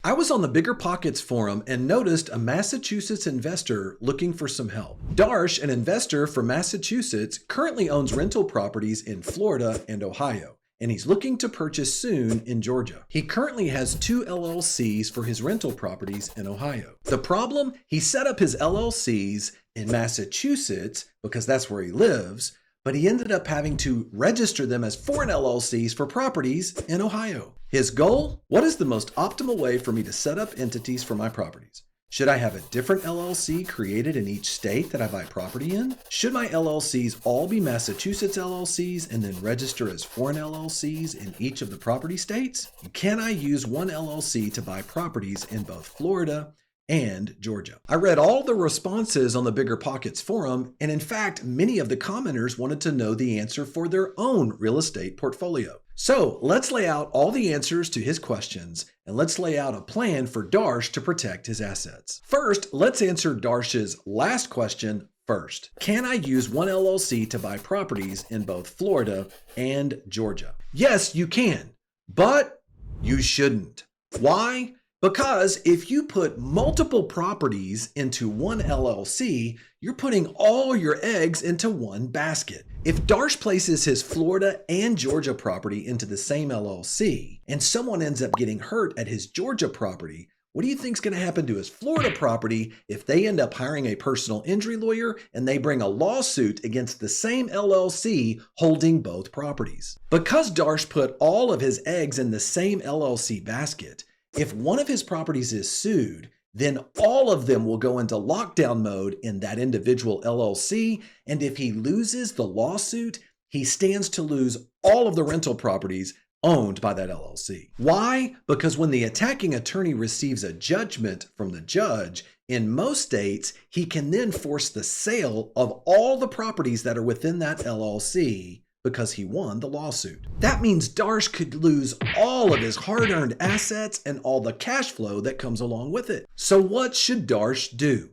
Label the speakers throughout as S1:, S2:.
S1: I was on the Bigger Pockets forum and noticed a Massachusetts investor looking for some help. Darsh, an investor from Massachusetts, currently owns rental properties in Florida and Ohio, and he's looking to purchase soon in Georgia. He currently has 2 LLCs for his rental properties in Ohio. The problem? He set up his LLCs in Massachusetts because that's where he lives, but he ended up having to register them as foreign LLCs for properties in Ohio. His goal? What is the most optimal way for me to set up entities for my properties? Should I have a different LLC created in each state that I buy property in? Should my LLCs all be Massachusetts LLCs and then register as foreign LLCs in each of the property states? Can I use one LLC to buy properties in both Florida and Georgia? I read all the responses on the Bigger Pockets forum, and in fact, many of the commenters wanted to know the answer for their own real estate portfolio. So let's lay out all the answers to his questions, and let's lay out a plan for Darsh to protect his assets. First, let's answer Darsh's last question first. Can I use one LLC to buy properties in both Florida and Georgia? Yes, you can, but you shouldn't. Why? Because if you put multiple properties into one LLC, you're putting all your eggs into one basket. If Darsh places his Florida and Georgia property into the same LLC, and someone ends up getting hurt at his Georgia property, what do you think is going to happen to his Florida property if they end up hiring a personal injury lawyer and they bring a lawsuit against the same LLC holding both properties? Because Darsh put all of his eggs in the same LLC basket, if one of his properties is sued, then all of them will go into lockdown mode in that individual LLC, and if he loses the lawsuit, he stands to lose all of the rental properties owned by that LLC. Why? Because when the attacking attorney receives a judgment from the judge, in most states, he can then force the sale of all the properties that are within that LLC because he won the lawsuit. That means Darsh could lose all of his hard-earned assets and all the cash flow that comes along with it. So what should Darsh do?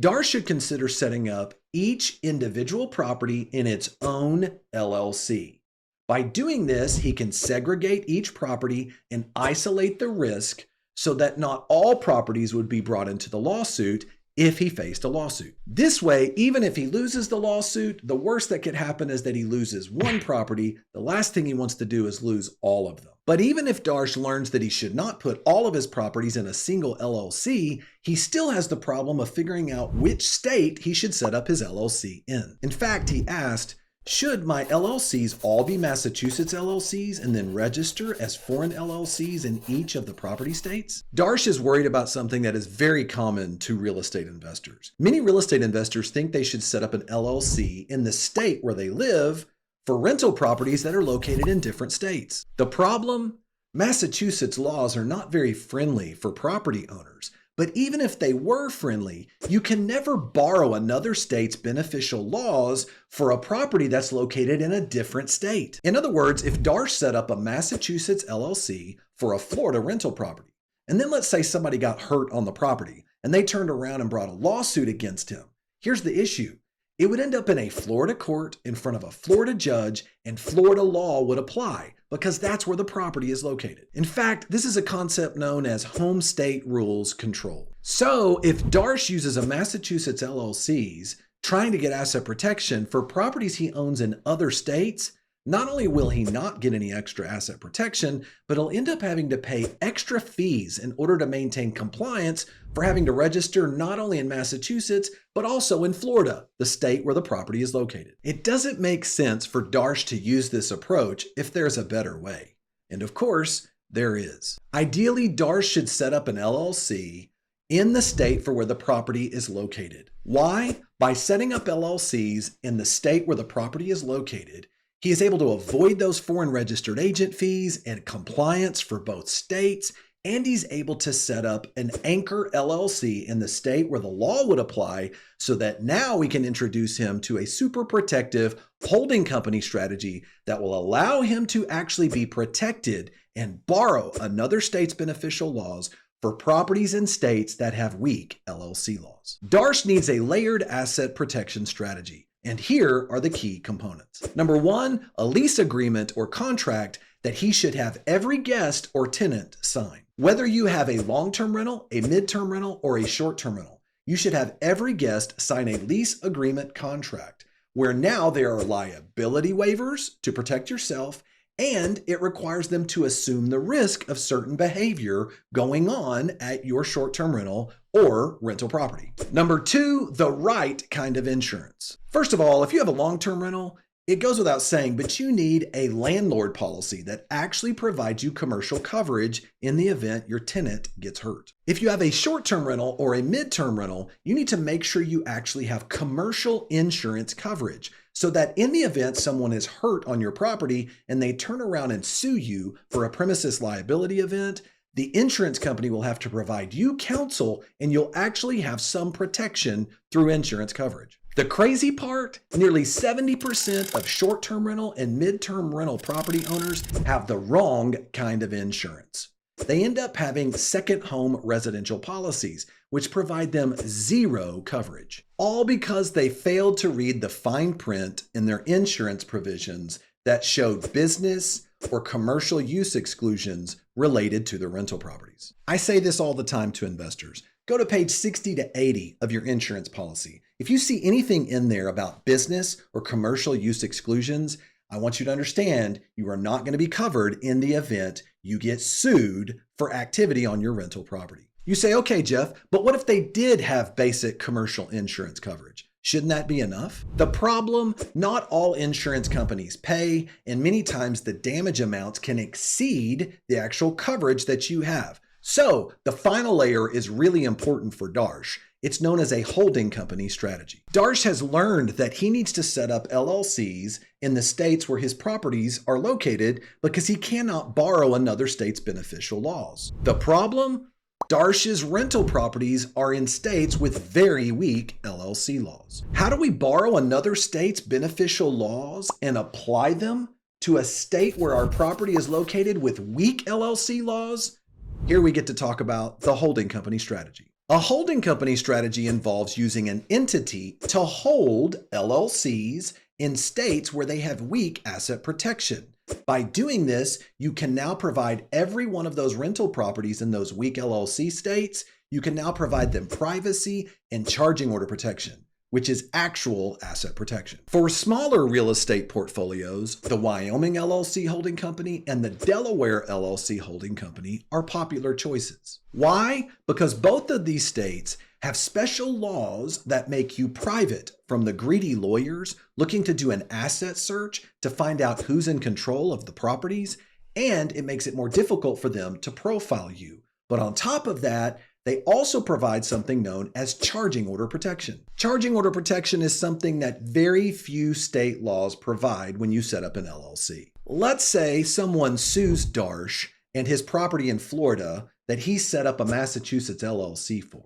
S1: Darsh should consider setting up each individual property in its own LLC. By doing this, he can segregate each property and isolate the risk so that not all properties would be brought into the lawsuit if he faced a lawsuit. This way, even if he loses the lawsuit, the worst that could happen is that he loses one property. The last thing he wants to do is lose all of them. But even if Darsh learns that he should not put all of his properties in a single LLC, he still has the problem of figuring out which state he should set up his LLC in. In fact, he asked, should my LLCs all be Massachusetts LLCs and then register as foreign LLCs in each of the property states? Darsh is worried about something that is very common to real estate investors. Many real estate investors think they should set up an LLC in the state where they live for rental properties that are located in different states. The problem? Massachusetts laws are not very friendly for property owners. But even if they were friendly, you can never borrow another state's beneficial laws for a property that's located in a different state. In other words, if Darsh set up a Massachusetts LLC for a Florida rental property, and then let's say somebody got hurt on the property and they turned around and brought a lawsuit against him, here's the issue. It would end up in a Florida court in front of a Florida judge, and Florida law would apply because that's where the property is located. In fact, this is a concept known as home state rules control. So if Darsh uses a Massachusetts LLCs trying to get asset protection for properties he owns in other states, not only will he not get any extra asset protection, but he'll end up having to pay extra fees in order to maintain compliance for having to register not only in Massachusetts, but also in Florida, the state where the property is located. It doesn't make sense for Darsh to use this approach if there's a better way. And of course, there is. Ideally, Darsh should set up an LLC in the state for where the property is located. Why? By setting up LLCs in the state where the property is located, he is able to avoid those foreign registered agent fees and compliance for both states, and he's able to set up an anchor LLC in the state where the law would apply so that now we can introduce him to a super protective holding company strategy that will allow him to actually be protected and borrow another state's beneficial laws for properties in states that have weak LLC laws. Darsh needs a layered asset protection strategy. And here are the key components. Number one, a lease agreement or contract that he should have every guest or tenant sign. Whether you have a long-term rental, a mid-term rental, or a short-term rental, you should have every guest sign a lease agreement contract where now there are liability waivers to protect yourself, and it requires them to assume the risk of certain behavior going on at your short-term rental or rental property. Number two, the right kind of insurance. First of all, if you have a long-term rental, it goes without saying, but you need a landlord policy that actually provides you commercial coverage in the event your tenant gets hurt. If you have a short-term rental or a mid-term rental, you need to make sure you actually have commercial insurance coverage so that in the event someone is hurt on your property and they turn around and sue you for a premises liability event, the insurance company will have to provide you counsel and you'll actually have some protection through insurance coverage. The crazy part, nearly 70% of short-term rental and mid-term rental property owners have the wrong kind of insurance. They end up having second home residential policies, which provide them zero coverage, all because they failed to read the fine print in their insurance provisions that showed business or commercial use exclusions related to the rental properties. I say this all the time to investors. Go to page 60 to 80 of your insurance policy. If you see anything in there about business or commercial use exclusions, I want you to understand you are not going to be covered in the event you get sued for activity on your rental property. You say, okay, Jeff, but what if they did have basic commercial insurance coverage? Shouldn't that be enough? The problem, not all insurance companies pay, and many times the damage amounts can exceed the actual coverage that you have. So the final layer is really important for Darsh. It's known as a holding company strategy. Darsh has learned that he needs to set up LLCs in the states where his properties are located because he cannot borrow another state's beneficial laws. The problem? Darsh's rental properties are in states with very weak LLC laws. How do we borrow another state's beneficial laws and apply them to a state where our property is located with weak LLC laws? Here we get to talk about the holding company strategy. A holding company strategy involves using an entity to hold LLCs in states where they have weak asset protection. By doing this, you can now provide every one of those rental properties in those weak LLC states, you can now provide them privacy and charging order protection, which is actual asset protection. For smaller real estate portfolios, the Wyoming LLC holding company and the Delaware LLC holding company are popular choices. Why? Because both of these states have special laws that make you private from the greedy lawyers looking to do an asset search to find out who's in control of the properties, and it makes it more difficult for them to profile you. But on top of that, they also provide something known as charging order protection. Charging order protection is something that very few state laws provide when you set up an LLC. Let's say someone sues Darsh and his property in Florida that he set up a Massachusetts LLC for.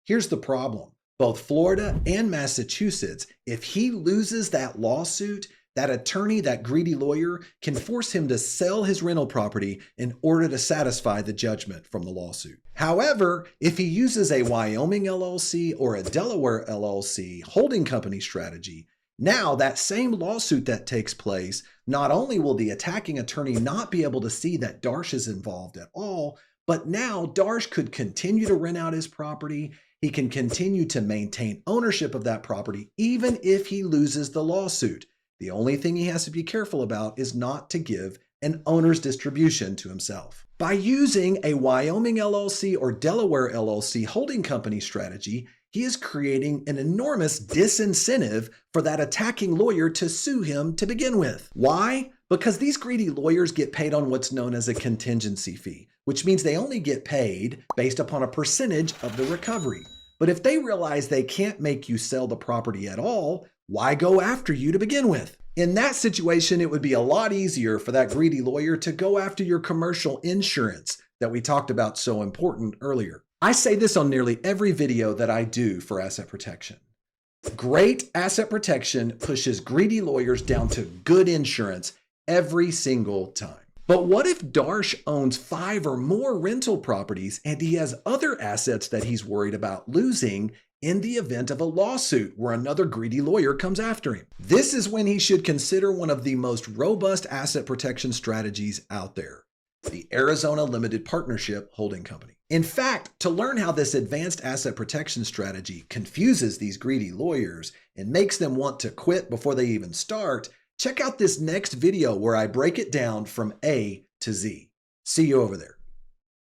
S1: Here's the problem. Both Florida and Massachusetts, if he loses that lawsuit, that attorney, that greedy lawyer, can force him to sell his rental property in order to satisfy the judgment from the lawsuit. However, if he uses a Wyoming LLC or a Delaware LLC holding company strategy, now that same lawsuit that takes place, not only will the attacking attorney not be able to see that Darsh is involved at all, but now Darsh could continue to rent out his property. He can continue to maintain ownership of that property even if he loses the lawsuit. The only thing he has to be careful about is not to give an owner's distribution to himself. By using a Wyoming LLC or Delaware LLC holding company strategy, he is creating an enormous disincentive for that attacking lawyer to sue him to begin with. Why? Because these greedy lawyers get paid on what's known as a contingency fee, which means they only get paid based upon a percentage of the recovery. But if they realize they can't make you sell the property at all, why go after you to begin with? In that situation, it would be a lot easier for that greedy lawyer to go after your commercial insurance that we talked about so important earlier. I say this on nearly every video that I do for asset protection. Great asset protection pushes greedy lawyers down to good insurance every single time. But what if Darsh owns 5 or more rental properties and he has other assets that he's worried about losing in the event of a lawsuit where another greedy lawyer comes after him? This is when he should consider one of the most robust asset protection strategies out there, the Arizona Limited Partnership Holding Company. In fact, to learn how this advanced asset protection strategy confuses these greedy lawyers and makes them want to quit before they even start, check out this next video where I break it down from A to Z. See you over there.